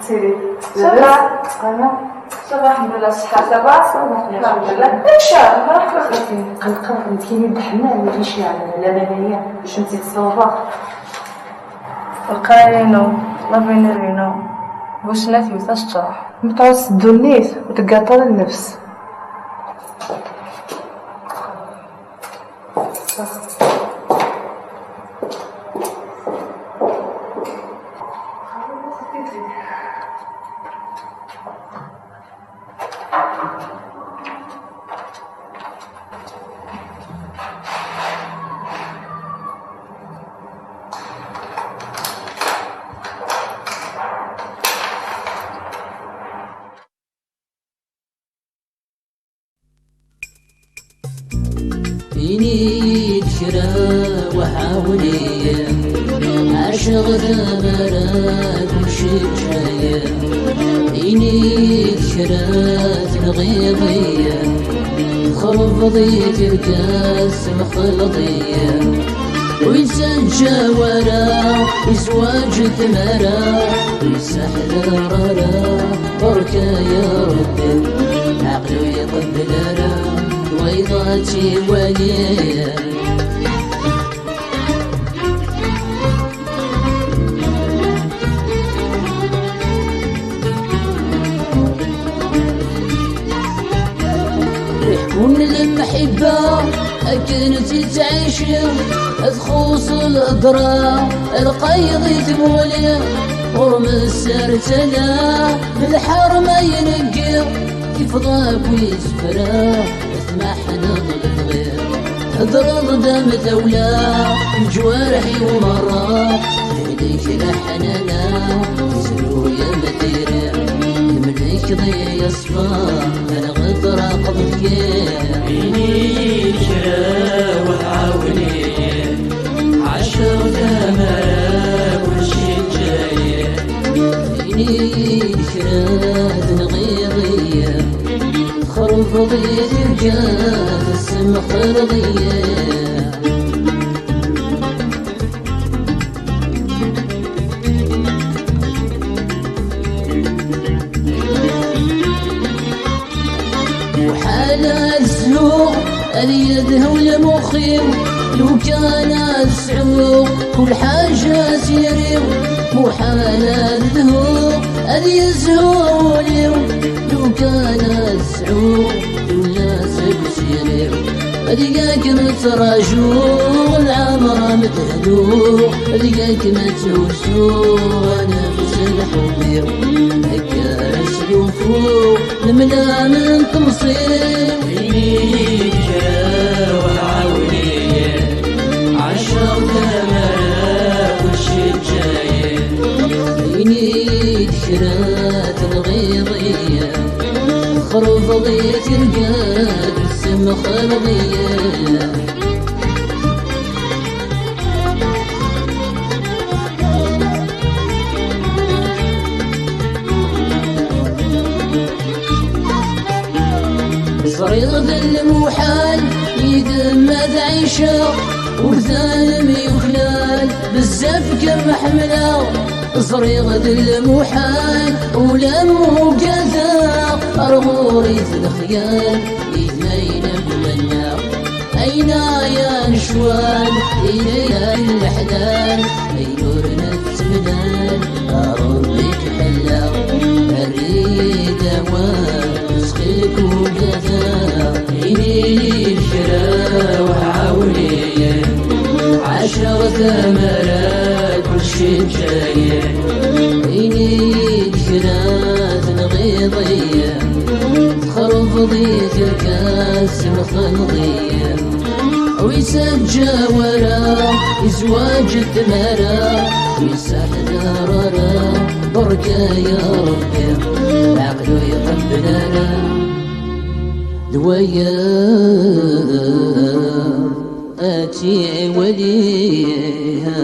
كثيرين. صباح. انا صباح الحمد لله الصحة. صباح الحمد لله. ان شاء الله كنقرب كاين الحمام اللي كيمشي على اللبنيه باش نمشي للصوبه. القاينو ما بين رينو بوشنات يوثاشتراح نبقاو نسدو النيت وتقاطر النفس. فيني كشرا وحاولي عاشق ثمرات وشجايا فيني كشرا تنغيضيا خرفضي الكاس مخلطيا وينسان جاورا يزواج ثمرا ويسحل رارا بركا يا ربي عقلو يقبل راه ويضاتي وليا يحكون المحبة كانت تعيش تخوص الأضرار القيض تمولي ورم السرتنا بالحرم ينقر كيف ضاك ويسفرا اسمحنا الغير اضرب دم ثولا جوارحي ومرا يديك لحنانا تسلو يا مدير ملك ضي يصفى انا غدر قبلك بيني شرا وعاوني عشر ثمرة كل شي جاي بيني شرا نغيضية خرفضي ترجال السم خرضية وحال السلوك اليد هو المخيم لو كان السعوق كل حاجة سيريو مو حال الذهوق اليزهو لو كان السعوق ولا سيريو أديقاك متراجو والعمر متهدو أديقاك متوسو ونفس الحبير هكا سلوفو الملا من تمصير بيني شرا وعاوني عشر ثمرة كل شي جاي بيني شرات الغيضية خرفضي ترقاد السم خرضية صريغ المحال يدمد عيشه وثالم يخلال بزاف كم حمله صريغ المحال ولم كذا أرغوري الخيال إثنين بمنا أين يا نشوان إلينا الأحلال أيورنا التمنان أربك حلا أريد أوان سخيك وكذا إني الشرا وعاوني عشر ثمرات كل شي جاي إني الشرا تنغيضية خرفضي الكاس مخلضية ويسجى ورا يزواج الثمرة ويسحل رارا بركة يا ربي عقلو يقبلنا دويا آتي وليها